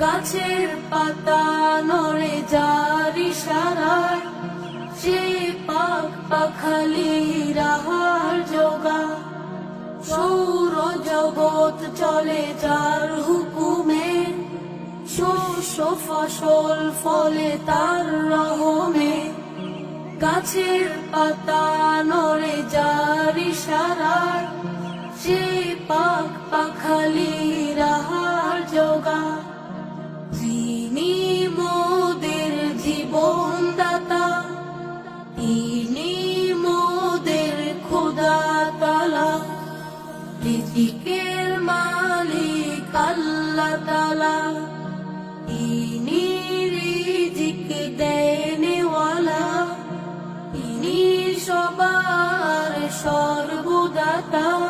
গাছের পাতা নড়ে যার ইশারায়, সে পাখ পাখালি রাহার জোগা। সৌর জগৎ চলে যার হুকুমে, শস্য ফসল ফলে তার রহমে। গাছের পাতা নড়ে যার ইশারায়, সে পাখ পাখালি রাহার জোগা। যিনি মোদের জীবনদাতা, তিনি মোদের খোদা তাআলা। রিজিকের মালিক আল্লাহ তাআলা, তিনি রিজিক দেনেওয়ালা, তিনি সবার সর্বদাতা।